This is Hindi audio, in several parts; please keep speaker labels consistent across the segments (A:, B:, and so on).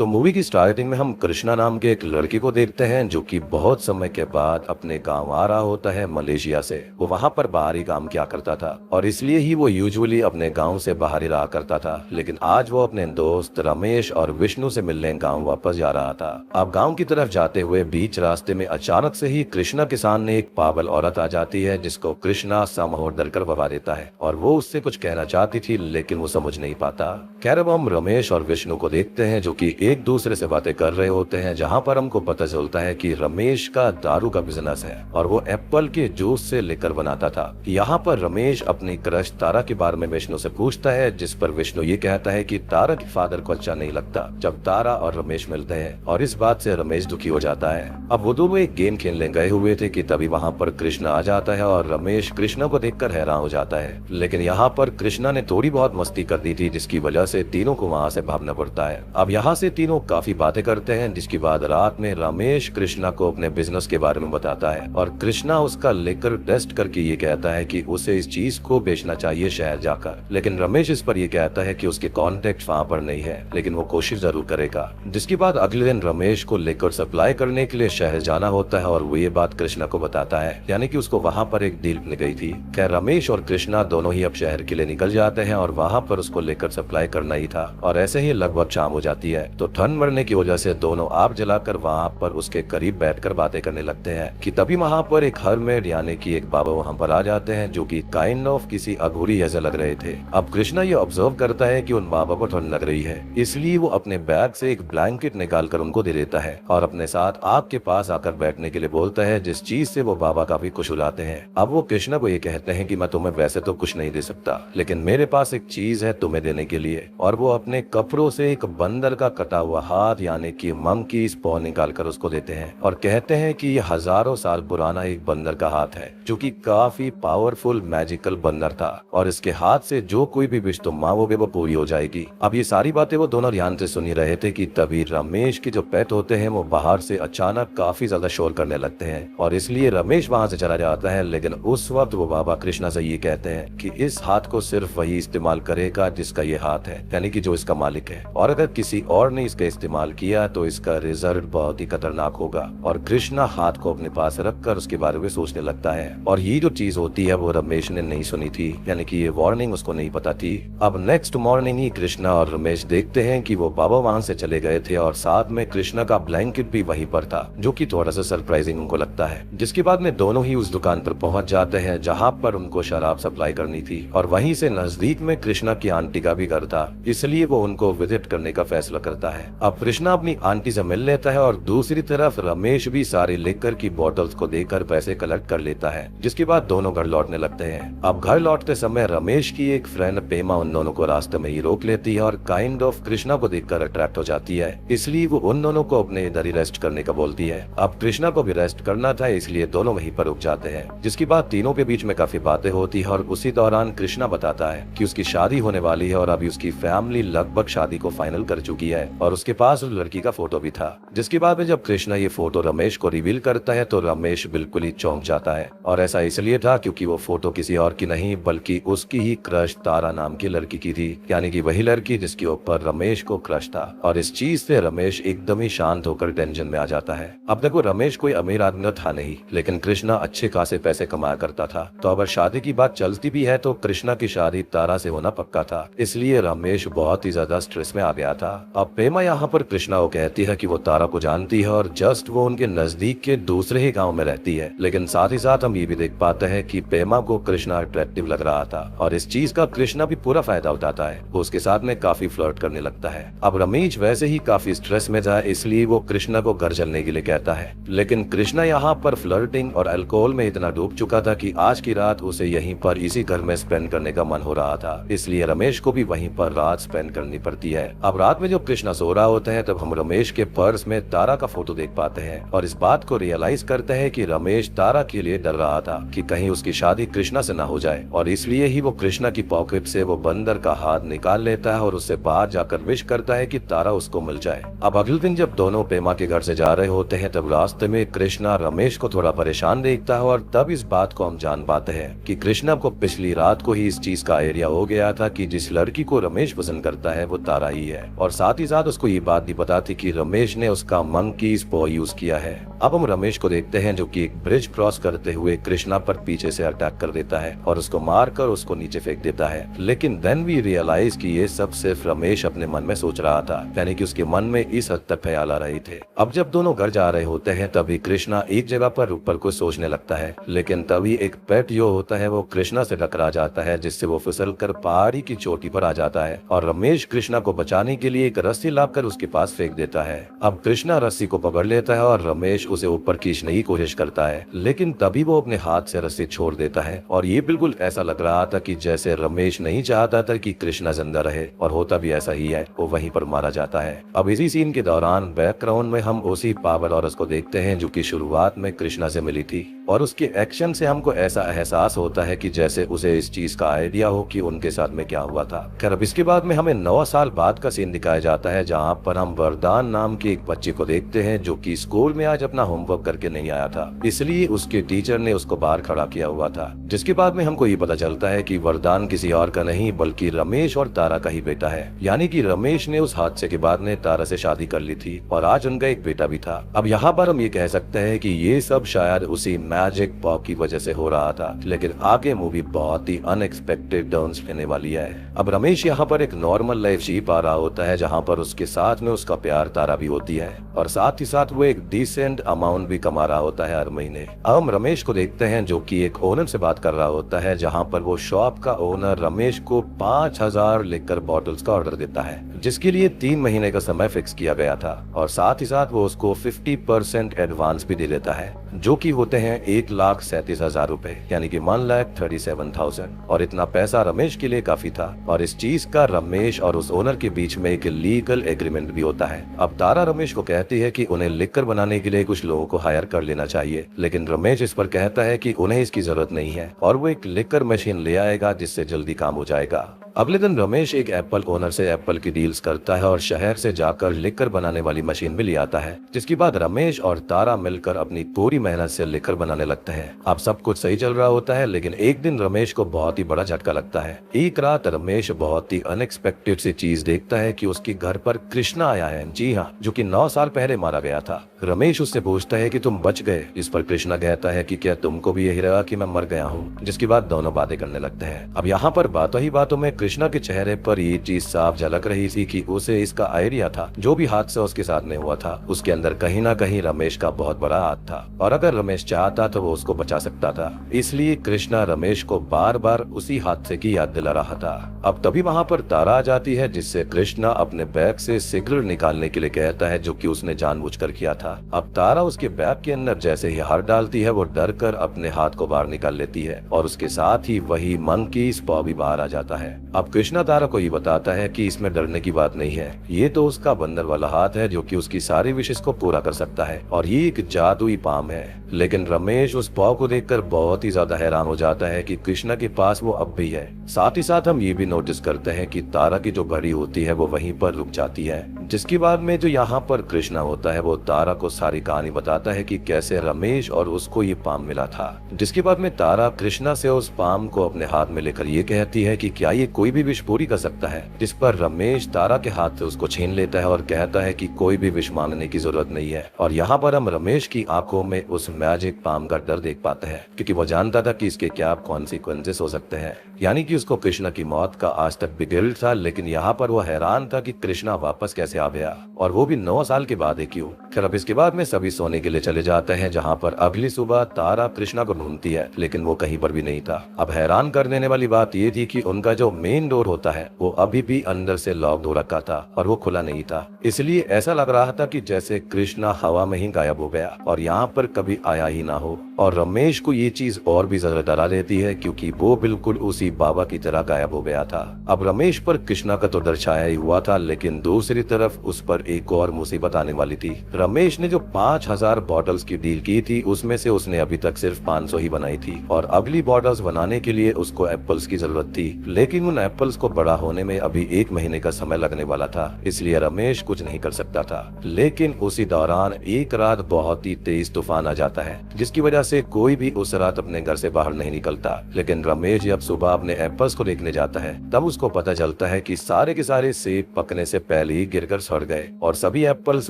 A: तो मूवी की स्टार्टिंग में हम कृष्णा नाम के एक लड़के को देखते हैं जो कि बहुत समय के बाद अपने गांव आ रहा होता है मलेशिया से। वो वहां पर बाहरी काम किया करता था और इसलिए ही वो यूजुअली अपने गांव से बाहर ही रहा करता था। लेकिन आज वो अपने दोस्त रमेश और विष्णु से मिलने गांव वापस जा रहा था। अब गांव की तरफ जाते हुए बीच रास्ते में अचानक से ही कृष्णा के सामने एक पागल औरत आ जाती है जिसको कृष्णा समहोर डरकर भगा देता है और वो उससे कुछ कहना चाहती थी लेकिन वो समझ नहीं पाता। खैर अब हम रमेश और विष्णु को देखते हैं जो कि एक दूसरे से बातें कर रहे होते हैं, जहां पर हमको पता चलता है कि रमेश का दारू का बिजनेस है और वो एप्पल के जूस से लेकर बनाता था। यहाँ पर रमेश अपनी क्रश तारा के बारे में विष्णु से पूछता है, जिस पर विष्णु ये कहता है कि तारा के फादर को अच्छा नहीं लगता जब तारा और रमेश मिलते हैं और इस बात से रमेश दुखी हो जाता है। अब वो दोनों एक गेम खेलने गए हुए थे कि तभी वहाँ पर कृष्णा आ जाता है और रमेश कृष्णा को देखकर हैरान हो जाता है। लेकिन यहाँ पर कृष्णा ने थोड़ी बहुत मस्ती कर दी थी जिसकी वजह से तीनों को वहाँ से भागना पड़ता है। अब यहाँ से तीनों काफी बातें करते हैं, जिसके बाद रात में रमेश कृष्णा को अपने बिजनेस के बारे में बताता है और कृष्णा उसका लेकर टेस्ट करके ये कहता है कि उसे इस चीज को बेचना चाहिए शहर जाकर। लेकिन रमेश इस पर ये कहता है कि उसके कॉन्टेक्ट वहाँ पर नहीं है लेकिन वो कोशिश जरूर करेगा। जिसके बाद अगले दिन रमेश को लेकर सप्लाई करने के लिए शहर जाना होता है और वो ये बात कृष्णा को बताता है, यानी कि उसको वहाँ पर एक डील मिल गई थी। खैर रमेश और कृष्णा दोनों ही अब शहर के लिए निकल जाते हैं और वहाँ पर उसको लेकर सप्लाई करना ही था और ऐसे ही लगभग शाम हो जाती है। तो ठंड मरने की वजह से दोनों आग जलाकर वहाँ पर उसके करीब बैठकर बातें करने लगते हैं कि तभी वहाँ पर एक हरमेड यानी कि एक बाबा वहाँ पर आ जाते हैं जो कि काइंड ऑफ किसी अघोरी जैसे लग रहे थे। अब कृष्णा ये ऑब्जर्व करता है कि उन बाबा को ठंड लग रही है, इसलिए वो अपने बैग से एक ब्लैंकेट निकाल कर उनको दे देता है और अपने साथ आग के पास आकर बैठने के लिए बोलता है, जिस चीज से वो बाबा काफी खुश हो जाते हैं। अब वो कृष्णा को ये कहते हैं कि मैं तुम्हें वैसे तो कुछ नहीं दे सकता लेकिन मेरे पास एक चीज है तुम्हें देने के लिए, और वो अपने कपड़ों से एक बंदर का कटा हुआ हाथ यानी कि मंकी स्पॉ निकाल कर उसको देते हैं और कहते हैं कि ये हजारों साल पुराना एक बंदर का हाथ है जो कि काफी पावरफुल मैजिकल बंदर था और इसके हाथ से जो कोई भी विश तुम मांगोगे वो पूरी हो जाएगी। अब ये सारी बातें वो दोनों ध्यान से सुन ही रहे थे कि तभी रमेश के जो पेट होते हैं वो बाहर से अचानक काफी ज्यादा शोर करने लगते हैं और इसलिए रमेश वहाँ से चला जाता है। लेकिन उस वक्त वो बाबा कृष्णा से ये कहते हैं कि इस हाथ को सिर्फ वही इस्तेमाल करेगा जिसका ये हाथ है, यानी कि जो इसका मालिक है, और अगर किसी और ने इसका इस्तेमाल किया तो इसका रिजल्ट बहुत ही खतरनाक होगा। और कृष्णा हाथ को अपने पास रखकर उसके बारे में सोचने लगता है और ये जो चीज होती है वो रमेश ने नहीं सुनी थी, यानी कि ये वार्निंग उसको नहीं पता थी। अब नेक्स्ट मॉर्निंग ही कृष्णा और रमेश देखते हैं कि वो बाबा वहाँ से चले गए थे और साथ में कृष्णा का ब्लैंकेट भी वहीं पर था, जो कि थोड़ा सा सरप्राइजिंग उनको लगता है। जिसके बाद में दोनों ही उस दुकान पर पहुंच जाते हैं जहाँ पर उनको शराब सप्लाई करनी थी और वहीं से नजदीक में कृष्णा की आंटी का भी घर था, इसलिए वो उनको विजिट करने का फैसला करता है। अब कृष्णा अपनी आंटी से मिल लेता है और दूसरी तरफ रमेश भी सारी लिकर की बोतल्स को देकर पैसे कलेक्ट कर लेता है। जिसके बाद दोनों घर लौटने लगते हैं। अब घर लौटते समय रमेश की एक फ्रेंड पेमा उन दोनों को रास्ते में ही रोक लेती है और काइंड ऑफ कृष्णा को देखकर अट्रैक्ट हो जाती है, इसलिए वो उन दोनों को अपने इधर ही रेस्ट करने का बोलती है। अब कृष्णा को भी रेस्ट करना था इसलिए दोनों वहीं पर रुक जाते हैं। जिसके बाद तीनों के बीच में काफी बातें होती है और उसी दौरान कृष्णा बताता है कि उसकी शादी होने वाली है और अभी उसकी फैमिली लगभग शादी को फाइनल कर चुकी है और उसके पास उस लड़की का फोटो भी था। जिसके बाद में जब कृष्णा ये फोटो रमेश को रिवील करता है तो रमेश बिल्कुल ही चौंक जाता है और ऐसा इसलिए था क्योंकि वो फोटो किसी और की नहीं बल्कि उसकी ही क्रश तारा नाम की लड़की की थी, यानी कि वही लड़की जिसके ऊपर रमेश को क्रश था। और इस चीज से रमेश एकदम ही शांत होकर टेंशन में आ जाता है। अब देखो रमेश कोई अमीर आदमी था नहीं, लेकिन कृष्णा अच्छे खासे पैसे कमाया करता था, तो अगर शादी की बात चलती भी है तो कृष्णा की शादी तारा से होना पक्का था, इसलिए रमेश बहुत ही ज्यादा स्ट्रेस में आ गया था। अब पेमा यहाँ पर कृष्णा को कहती है कि वो तारा को जानती है और जस्ट वो उनके नजदीक के दूसरे ही गाँव में रहती है, लेकिन साथ ही साथ हम ये भी देख पाते हैं कि पेमा को कृष्णा अट्रैक्टिव लग रहा था और इस चीज का कृष्णा भी पूरा फायदा उठाता है, वो उसके साथ में काफी फ्लर्ट करने लगता है। अब रमेश वैसे ही काफी स्ट्रेस में था, इसलिए वो कृष्णा को घर चलने के लिए कहता है, लेकिन कृष्णा यहाँ पर फ्लर्टिंग और अल्कोहल में इतना डूब चुका था कि आज की रात उसे यहीं पर इसी घर में स्पेंड करने का मन हो रहा था, इसलिए रमेश को भी वहीं पर रात स्पेंड करनी पड़ती है। अब रात में जब कृष्णा सो रहा होता है तब हम रमेश के पर्स में तारा का फोटो देख पाते हैं और इस बात को रियलाइज करते हैं कि रमेश तारा के लिए डर रहा था कि कहीं उसकी शादी कृष्णा से ना हो जाए और इसलिए ही वो कृष्णा की पॉकेट से वो बंदर का हाथ निकाल लेता है और उससे बाहर जाकर विश करता है कि तारा उसको मिल जाए। अब अगले दिन जब दोनों पेमा के घर से जा रहे होते हैं तब रास्ते में कृष्णा रमेश को थोड़ा परेशान देखता है और तब इस बात को हम जान पाते हैं कि कृष्णा को पिछली रात को ही इस चीज का आइडिया हो गया था कि जिस लड़की को रमेश पसंद करता है वो तारा ही है और साथ ही साथ उसको ये बात नहीं पता थी कि रमेश ने उसका मंकीज पॉ यूज किया है। अब हम रमेश को देखते हैं जो कि एक ब्रिज क्रॉस करते हुए कृष्णा पर पीछे से अटैक कर देता है और उसको मारकर उसको नीचे फेंक देता है। लेकिन देन वी रियलाइज कि ये सब सिर्फ रमेश अपने मन में सोच रहा था, यानी कि उसके मन में इस हद तक ख्याल आ रहे थे। अब जब दोनों घर जा रहे होते हैं तभी कृष्णा एक जगह पर ऊपर कुछ सोचने लगता है, लेकिन तभी एक पेट जो होता है वो कृष्णा से टकरा जाता है, जिससे वो फिसल कर पहाड़ी की चोटी पर आ जाता है और रमेश कृष्णा को बचाने के लिए एक रस्सी लाकर उसके पास फेंक देता है। अब कृष्णा रस्सी को पकड़ लेता है और रमेश उसे ऊपर खींचने की कोशिश करता है, लेकिन तभी वो अपने हाथ से रस्सी छोड़ देता है और ये बिल्कुल ऐसा लग रहा था कि जैसे रमेश नहीं चाहता था कि कृष्णा जिंदा रहे, और होता भी ऐसा ही है, वो वहीं पर मारा जाता है। अब इसी सीन के दौरान बैकग्राउंड में हम उसी पावर औरत को देखते हैं जो कि शुरुआत में कृष्णा से मिली थी, और उसके एक्शन से हमको ऐसा एहसास होता है कि जैसे उसे इस चीज का आइडिया हो कि उनके साथ में क्या हुआ था। खैर अब इसके बाद में हमें 9 साल बाद का सीन दिखाया जाता है, जहाँ पर हम वरदान नाम के एक बच्चे को देखते हैं जो कि स्कूल में आज अपना होमवर्क करके नहीं आया था, इसलिए उसके टीचर ने उसको बाहर खड़ा किया हुआ था। जिसके बाद में हमको ये पता चलता है कि वरदान किसी और का नहीं बल्कि रमेश और तारा का ही बेटा है, यानी कि रमेश ने उस हादसे के बाद में तारा से शादी कर ली थी और आज उनका एक बेटा भी था। अब यहाँ पर हम ये कह सकते हैं कि ये सब शायद उसी मैजिक पॉ की वजह से हो रहा था, लेकिन आगे मूवी बहुत ही अनएक्सपेक्टेड टर्न्स लेने वाली है। अब रमेश यहाँ पर एक नॉर्मल लाइफ जी पा रहा होता है, जहाँ पर उसके साथ में उसका प्यार तारा भी होती है और साथ ही साथ वो एक डिसेंट अमाउंट भी कमा रहा होता है हर महीने। अब हम रमेश को देखते हैं जो कि एक ओनर से बात कर रहा होता है, जहाँ पर वो शॉप का ओनर रमेश को 5000 लिकर बॉटल्स का ऑर्डर देता है, जिसके लिए 3 महीने का समय फिक्स किया गया था, और साथ ही साथ वो उसको 50% एडवांस भी दे देता है, जो कि होते हैं 1,37,000 रुपए, यानी कि 1,37,000। और इतना पैसा रमेश के लिए काफी था, और इस चीज का रमेश और उस ओनर के बीच में एक लीगल एग्रीमेंट भी होता है। अब तारा रमेश को कहती है कि उन्हें लिकर बनाने के लिए कुछ लोगों को हायर कर लेना चाहिए, लेकिन रमेश इस पर कहता है कि उन्हें इसकी जरूरत नहीं है और वो एक लिकर मशीन ले आएगा जिससे जल्दी काम हो जाएगा। अगले दिन रमेश एक एप्पल ओनर से एप्पल की डील्स करता है और शहर से जाकर लिकर बनाने वाली मशीन भी ले आता है, जिसके बाद रमेश और तारा मिलकर अपनी पूरी मेहनत से लिकर बनाने लगते हैं। अब सब कुछ सही चल रहा होता है, लेकिन एक दिन रमेश को बहुत ही बड़ा झटका लगता है। एक रात रमेश बहुत ही अनएक्सपेक्टेड सी चीज देखता है कि उसके घर पर कृष्णा आया है, जी हाँ, जो कि 9 साल पहले मारा गया था। रमेश उससे पूछता है कि तुम बच गए, इस पर कृष्णा कहता है कि क्या तुमको भी यही लगा कि मैं मर गया हूँ, जिसके बाद दोनों बातें करने लगते हैं। अब यहाँ पर बातों ही बातों में कृष्णा के चेहरे पर ये चीज साफ झलक रही थी कि उसे इसका आइडिया था, जो भी हादसा उसके साथ में हुआ था उसके अंदर कहीं ना कहीं रमेश का बहुत बड़ा हाथ था, और अगर रमेश चाहता तो वो उसको बचा सकता था। इसलिए कृष्णा रमेश को बार बार उसी हादसे की याद दिला रहा था। अब तभी वहाँ पर तारा आ जाती है, जिससे कृष्णा अपने बैग से सिगरेट निकालने के लिए कहता है, जो कि उसने जानबूझकर किया था। अब तारा उसके बैग के अंदर जैसे ही हाथ डालती है, वो डर कर अपने हाथ को बाहर निकाल लेती है, और उसके साथ ही वही मंकी पॉ भी बाहर आ जाता है। अब कृष्णा तारा को ये बताता है कि इसमें डरने की बात नहीं है, ये तो उसका बंदर वाला हाथ है जो कि उसकी सारी विशेष को पूरा कर सकता है, और ये एक जादुई पाम है। लेकिन रमेश उस पॉ को देखकर बहुत ही ज्यादा हैरान हो जाता है कि कृष्णा के पास वो अब भी है। साथ ही साथ हम ये भी नोटिस करते हैं कि तारा की जो घड़ी होती है वो वहीं पर रुक जाती है, जिसके बाद में जो यहाँ पर कृष्णा होता है वो तारा को सारी कहानी बताता है कि कैसे रमेश और उसको ये पाम मिला था। जिसके बाद में तारा कृष्णा से उस पाम को अपने हाथ में लेकर ये कहती है कि क्या ये कोई भी विश पूरी कर सकता है, जिस पर रमेश तारा के हाथ से उसको छीन लेता है और कहता है कि कोई भी विश मांगने की जरूरत नहीं है। और यहाँ पर हम रमेश की आंखों में उस मैजिक पाम का डर देख पाते हैं, क्योंकि वो जानता था कि इसके क्या कॉन्सिक्वेंसेस हो सकते हैं, यानी कि उसको कृष्णा की मौत का आज तक भी गिल्ट था, लेकिन यहाँ पर वो हैरान था कि कृष्णा वापस कैसे आ गया, और वो भी 9 साल के बाद क्यों। खैर अब इसके बाद में सभी सोने के लिए चले जाते हैं, जहाँ पर अगली सुबह तारा कृष्णा को ढूंढती है, लेकिन वो कहीं पर भी नहीं था। अब हैरान कर देने वाली बात ये थी कि उनका जो मेन डोर होता है वो अभी भी अंदर से लॉक हो रखा था और वो खुला नहीं था, इसलिए ऐसा लग रहा था कि जैसे कृष्णा हवा में ही गायब हो गया और यहाँ पर कभी आया ही ना हो। और रमेश को ये चीज और भी ज्यादा डरा देती है, क्योंकि वो बिल्कुल उसी बाबा की तरह गायब हो गया था। अब रमेश पर कृष्णा का तो डर छाया ही हुआ था, लेकिन दूसरी तरफ उस पर एक और मुसीबत आने वाली थी। रमेश ने जो 5000 बॉटल्स की डील की थी, उसमें से उसने अभी तक सिर्फ 500 ही बनाई थी, और अगली बॉटल्स बनाने के लिए उसको एप्पल्स की जरूरत थी, लेकिन उन एप्पल्स को बड़ा होने में अभी 1 महीने का समय लगने वाला था, इसलिए रमेश कुछ नहीं कर सकता था। लेकिन उसी दौरान एक रात बहुत ही तेज तूफान आ जाता है, जिसकी वजह से कोई भी उस रात अपने घर से बाहर नहीं निकलता। लेकिन रमेश जब सुबह अपने एप्पल्स को देखने जाता है तब उसको पता चलता है कि सारे के सारे सेब पकने से पहले ही गिरकर सड़ गए और सभी एप्पल्स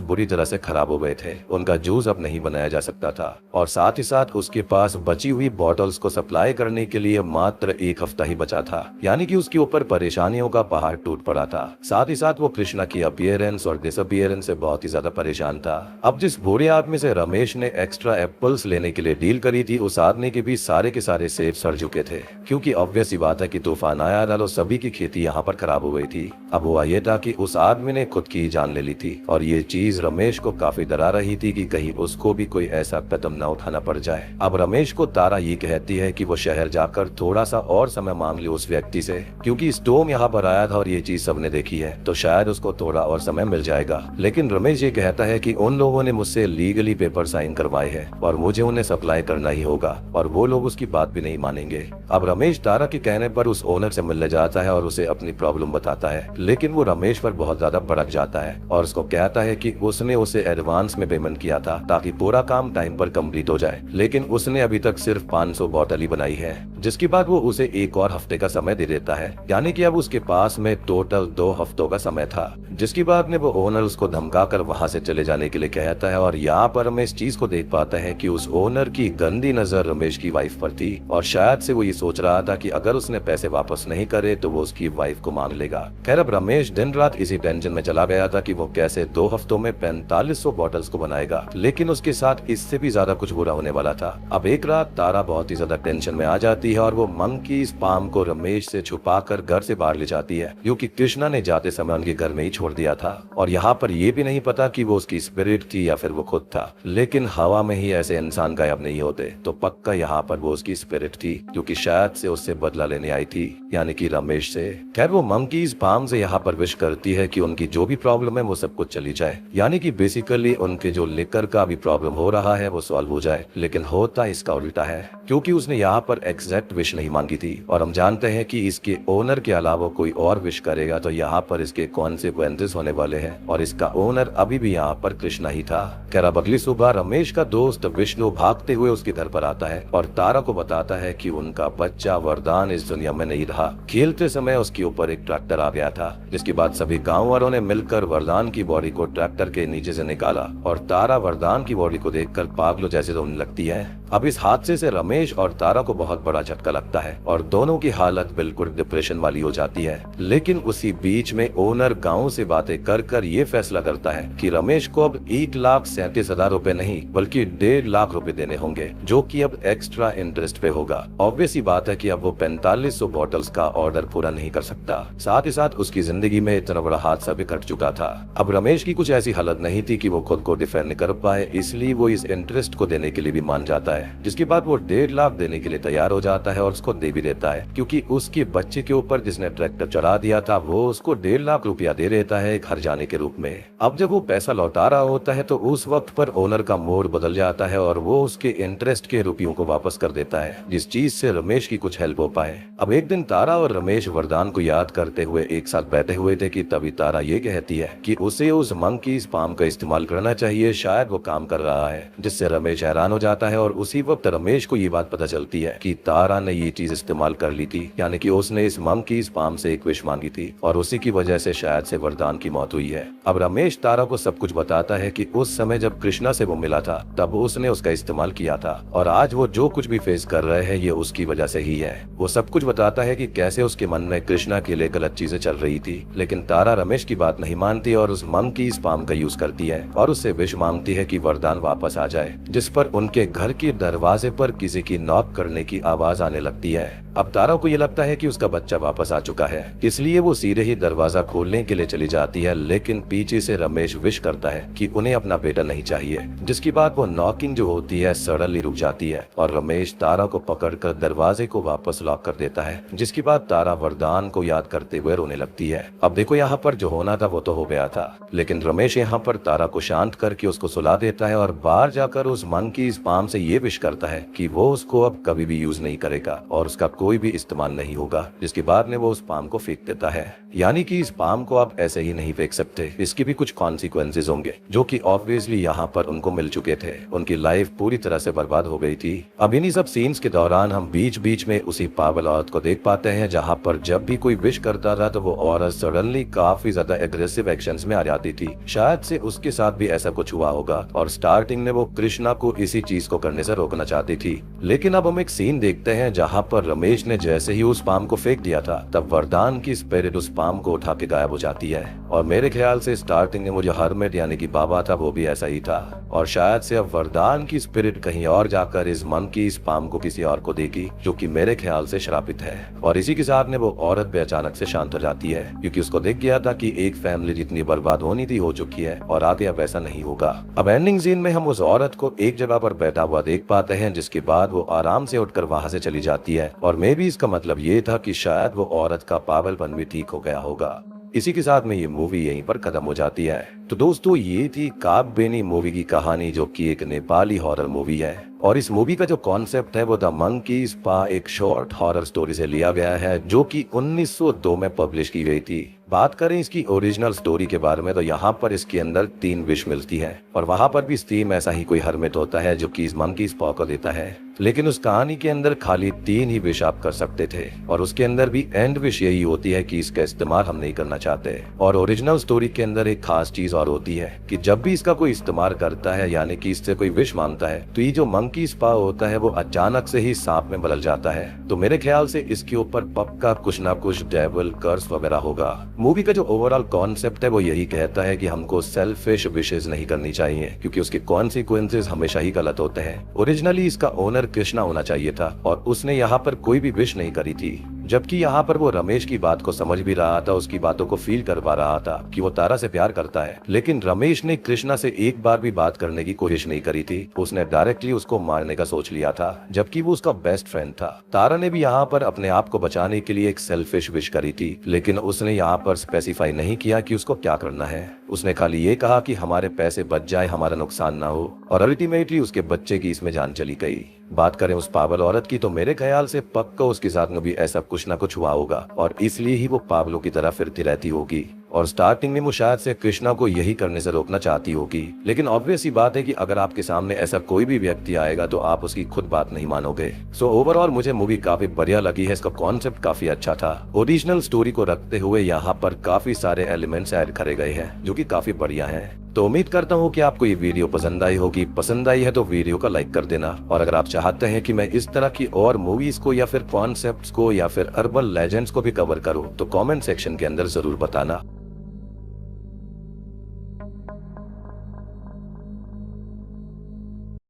A: बुरी तरह से खराब हो गए थे। उनका जूस अब नहीं बनाया जा सकता था और साथ ही साथ उसके पास बची हुई बॉटल्स को सप्लाई करने के लिए मात्र एक हफ्ता ही बचा था। यानी कि उसके ऊपर परेशानियों का पहाड़ टूट पड़ा था। साथ ही साथ वो कृष्णा की अपीयरेंस और डिसअपीयरेंस से बहुत ही ज्यादा परेशान था। अब जिस बूढ़े आदमी से रमेश ने एक्स्ट्रा एप्पल्स लेने के लिए डील करी थी, उस आदमी के भी सारे के सारे सेब सड़ चुके थे, क्योंकि ऑब्वियस ही बात है कि तूफान आया था तो सभी की खेती यहाँ पर खराब हो गई थी। अब हुआ ये था कि उस आदमी ने खुद की जान ले ली थी और ये चीज रमेश को काफी डरा रही थी कि कहीं उसको भी कोई ऐसा कदम न उठाना पड़ जाए। अब रमेश को तारा ये कहती है कि वो शहर जाकर थोड़ा सा और समय मांग ले उस व्यक्ति से, क्योंकि स्टोम यहाँ पर आया था और ये चीज सबने देखी है तो शायद उसको थोड़ा और समय मिल जाएगा। लेकिन रमेश ये कहता है कि उन लोगों ने मुझसे लीगली पेपर साइन करवाए हैं और मुझे उन्हें सप्लाई करना ही होगा और वो लोग उसकी बात भी नहीं मानेंगे। अब रमेश तारा के कहने पर उस ओनर से मिलने जाता है और उसे अपनी प्रॉब्लम बताता है, लेकिन वो रमेश पर बहुत ज्यादा भड़क जाता है और उसको कहता है कि उसने उसे एडवांस में पेमेंट किया था ताकि पूरा काम टाइम पर कंप्लीट हो जाए, लेकिन उसने अभी तक सिर्फ 500 बॉटल ही बनाई है। जिसके बाद वो उसे एक और हफ्ते का समय दे देता है, यानी कि अब उसके पास में टोटल 2 हफ्तों का समय था। जिसके बाद में वो ओनर उसको धमकाकर वहां से चले जाने के लिए कहता है और यहाँ पर हमें इस चीज को देख पाता है कि उस ओनर की गंदी नजर रमेश की वाइफ पर थी और शायद से वो ये सोच रहा था कि अगर उसने पैसे वापस नहीं करे तो वो उसकी वाइफ को मांग लेगा। खैर अब रमेश दिन रात इसी टेंशन में चला गया था कि वो कैसे 2 हफ्तों में 4500 बॉटल्स को बनाएगा, लेकिन उसके साथ इससे भी ज्यादा कुछ बुरा होने वाला था। अब एक रात तारा बहुत ही ज्यादा टेंशन में आ जाती है और वो मंकी पाम को रमेश से छुपाकर घर से बाहर ले जाती है, क्योंकि कृष्णा ने जाते समय उनके घर में ही छोड़ दिया था और यहाँ पर ये भी नहीं पता कि वो उसकी स्पिरिट थी या फिर वो खुद था। लेकिन हवा में ही ऐसे इंसान गायब नहीं होते, तो पक्का यहाँ पर वो उसकी स्पिरिट थी, क्योंकि शायद से उससे बदला लेने आई थी, यानी कि रमेश से। खैर वो मंकीज पाम से यहाँ पर विश करती है कि उनकी जो भी प्रॉब्लम है वो सब कुछ चली जाए, यानी कि बेसिकली उनके जो लिकर का भी प्रॉब्लम हो रहा है वो सॉल्व हो जाए। लेकिन होता इसका उल्टा है, क्योंकि उसने यहाँ पर एग्जैक्ट विश नहीं मांगी थी और हम जानते हैं कि इसके ओनर के अलावा कोई और विश करेगा तो यहाँ पर इसके कॉन्सिक्वेंसेस होने वाले हैं और इसका ओनर अभी भी यहाँ पर कृष्णा ही था। खैर अब अगली सुबह रमेश का दोस्त विष्णु भागते हुए उसके घर पर आता है और तारा को बताता है कि उनका बच्चा वरदान इस दुनिया में नहीं रहा। खेलते समय उसके ऊपर एक ट्रैक्टर आ गया था, जिसके बाद सभी गाँव वालों ने मिलकर वरदान की बॉडी को ट्रैक्टर के नीचे से निकाला और तारा वरदान की बॉडी को देखकर पागलों जैसे रोने लगती है। अब इस हादसे से रमेश और तारा को बहुत बड़ा झटका लगता है और दोनों की हालत बिल्कुल डिप्रेशन वाली हो जाती है। लेकिन उसी बीच में ओनर गांव से बातें कर कर ये फैसला करता है कि रमेश को अब 1,37,000 रुपए नहीं बल्कि 1.5 लाख रुपए देने होंगे, जो कि अब एक्स्ट्रा इंटरेस्ट पे होगा। ऑब्वियस ही बात है कि अब वो 4500 बॉटल्स का ऑर्डर पूरा नहीं कर सकता। साथ ही साथ उसकी जिंदगी में इतना बड़ा हादसा भी घट चुका था। अब रमेश की कुछ ऐसी हालत नहीं थी कि वो खुद को डिफेंड कर पाए, इसलिए वो इस इंटरेस्ट को देने के लिए भी मान जाता है। जिसके बाद वो 1.5 लाख देने के लिए तैयार हो जाता है और उसको दे भी देता है, क्योंकि उसके बच्चे के ऊपर जिसने ट्रैक्टर चढ़ा दिया था वो उसको 1.5 लाख रुपया दे देता है घर जाने के रूप में। अब जब वो पैसा लौटा रहा होता है तो उस वक्त पर ओनर का मूड बदल जाता है और वो उसके इंटरेस्ट के रुपयों को वापस कर देता है, जिस चीज से रमेश की कुछ हेल्प हो पाए। अब एक दिन तारा और रमेश वरदान को याद करते हुए एक साथ बैठे हुए थे कि तभी तारा ये कहती है कि उसे उस मंकी स्पाम का इस्तेमाल करना चाहिए, शायद वो काम कर रहा है, जिससे रमेश हैरान हो जाता है। और उसी वक्त रमेश को ये बात पता चलती है कि तारा ने ये चीज इस्तेमाल कर ली थी, यानी कि उसने इस मंकी स्पाम से एक विश मांगी थी और उसी की वजह से शायद से वरदान की मौत हुई है। अब रमेश तारा को सब कुछ बताता है कि उस समय जब कृष्णा से वो मिला था तब उसने उसका इस्तेमाल किया था और आज वो जो कुछ भी फेस कर रहे हैं ये उसकी वजह से ही है। वो सब कुछ बताता है कि कैसे उसके मन में कृष्णा के लिए गलत चीजें चल रही थी, लेकिन तारा रमेश की बात नहीं मानती और उस मंकी स्पाम का यूज करती है और उससे विश मांगती है कि वरदान वापस आ जाए, जिस पर उनके घर के दरवाजे पर किसी की नॉक करने की आवाज आने लगती है। अब तारा को ये लगता है कि उसका बच्चा वापस आ चुका है, इसलिए वो सीधे ही दरवाजा खोलने के लिए चली जाती है, लेकिन पीछे से रमेश विश करता है कि उन्हें अपना बेटा नहीं चाहिए, जिसके बाद वो नॉकिंग जो होती है सडनली रुक जाती है और रमेश तारा को पकड़कर दरवाजे को वापस लॉक कर देता है, जिसके बाद तारा वरदान को याद करते हुए रोने लगती है। अब देखो यहाँ पर जो होना था वो तो हो गया था, लेकिन रमेश यहाँ पर तारा को शांत करके उसको सुला देता है और बाहर जाकर उस मंकी स्पाम से ये विश करता है कि वो उसको अब कभी भी यूज नहीं करेगा और उसका कोई भी इस्तेमाल नहीं होगा, जिसके बाद में वो उस पाम को फेंक देता है। यानी कि इस पाम को आप ऐसे ही नहीं फेंक सकते, इसकी भी कुछ कॉन्सिक्वेंसेज होंगे, जो कि ऑब्वियसली यहाँ पर उनको मिल चुके थे। उनकी लाइफ पूरी तरह से बर्बाद हो गई थी। अब इन्हीं सब सीन्स के दौरान हम बीच बीच में उसी पागल औरत को देख पाते हैं, जहाँ पर जब भी कोई विश करता था तो वो औरत सडनली काफी ज्यादा एग्रेसिव एक्शंस में आ जाती थी। शायद से उसके साथ भी ऐसा कुछ हुआ होगा और स्टार्टिंग में वो कृष्णा को इसी चीज को करने से रोकना चाहती थी। लेकिन अब हम एक सीन देखते हैं जहाँ पर रमेश ने जैसे ही उस पाम को फेंक दिया था, तब वरदान की स्पिरिट उस पाम को उठा के गायब हो जाती है। और मेरे ख्याल से स्टार्टिंग में वो जो हरमेट यानी कि बाबा था वो भी ऐसा ही था, और शायद से अब वरदान की स्पिरिट कहीं और जाकर इस मन की इस पाम को किसी और को देगी, जो कि मेरे ख्याल से श्रापित है। और इसी के साथ में वो औरत भी अचानक से शांत हो जाती है, क्योंकि उसको दिख गया था कि एक फैमिली जितनी बर्बाद होनी थी हो चुकी है और आगे अब ऐसा नहीं होगा। अब एंडिंग सीन में हम उस औरत को एक जगह पर बैठा हुआ देख पाते हैं, जिसके बाद वो आराम से उठकर वहां से चली जाती है। और मे भी इसका मतलब ये था कि शायद वो औरत का पागलपन भी ठीक हो गया होगा। इसी के साथ में ये मूवी यहीं पर खत्म हो जाती है। तो दोस्तों, ये थी काग बेनी मूवी की कहानी, जो कि एक नेपाली हॉरर मूवी है। और इस मूवी का जो कॉन्सेप्ट है वो द मंकी स्पा एक शॉर्ट हॉरर स्टोरी से लिया गया है, जो कि 1902 में पब्लिश की गई थी। बात करें इसकी ओरिजिनल स्टोरी के बारे में तो यहाँ पर इसके अंदर 3 विश मिलती है, और वहाँ पर भी सेम ऐसा ही कोई हरमिट होता है जो कि इस मंकी स्पा को देता है। लेकिन उस कहानी के अंदर खाली 3 ही विश आप कर सकते थे, और उसके अंदर भी एंड विश यही होती है कि इसका इस्तेमाल हम नहीं करना चाहते। और ओरिजिनल स्टोरी के अंदर एक खास चीज और होती है कि जब भी इसका कोई इस्तेमाल करता है, यानी कि इससे कोई विश मांगता है, तो ये जो मंकी स्पा होता है वो अचानक से ही सांप में बदल जाता है। तो मेरे ख्याल से इसके ऊपर पक्का कुछ ना कुछ डेविल कर्स वगैरह होगा। मूवी का जो ओवरऑल कॉन्सेप्ट है वो यही कहता है कि हमको सेल्फिश विशेष नहीं करनी चाहिए, क्योंकि उसके कॉन्सिक्वेंसेस हमेशा ही गलत होते हैं। ओरिजिनली इसका ओनर कृष्णा होना चाहिए था, और उसने यहाँ पर कोई भी विश नहीं करी थी, जबकि यहाँ पर वो रमेश की बात को समझ भी रहा था, उसकी बातों को फील कर पा रहा था कि वो तारा से प्यार करता है। लेकिन रमेश ने कृष्णा से एक बार भी बात करने की कोशिश नहीं करी थी, उसने डायरेक्टली उसको मारने का सोच लिया था, जबकि वो उसका बेस्ट फ्रेंड था। तारा ने भी यहाँ पर अपने आप को बचाने के लिए एक सेल्फिश विश करी थी, लेकिन उसने यहाँ पर स्पेसिफाई नहीं किया कि उसको क्या करना है। उसने खाली ये कहा कि हमारे पैसे बच जाए, हमारा नुकसान ना हो, और अल्टीमेटली उसके बच्चे की इसमें जान चली गई। बात करें उस पागल औरत की, तो मेरे ख्याल से पक्का उसके साथ में भी ऐसा कुछ ना कुछ हुआ होगा, और इसलिए ही वो पागलों की तरह फिरती रहती होगी। और स्टार्टिंग में वो शायद से कृष्णा को यही करने से रोकना चाहती होगी। लेकिन ऑब्वियस ही बात है कि अगर आपके सामने ऐसा कोई भी व्यक्ति आएगा तो आप उसकी खुद बात नहीं मानोगे। सो ओवरऑल मुझे मूवी काफी बढ़िया लगी है, इसका कॉन्सेप्ट काफी अच्छा था। ओरिजिनल स्टोरी को रखते हुए यहाँ पर काफी सारे एलिमेंट्स ऐड करे गए हैं, जो कि काफी बढ़िया हैं। तो उम्मीद करता हूँ कि आपको ये वीडियो पसंद आई होगी। पसंद आई है तो वीडियो का लाइक कर देना, और अगर आप चाहते हैं कि मैं इस तरह की और मूवीज को या फिर कॉन्सेप्ट्स को या फिर अर्बन लेजेंड्स को भी कवर करूँ तो कमेंट सेक्शन के अंदर जरूर बताना।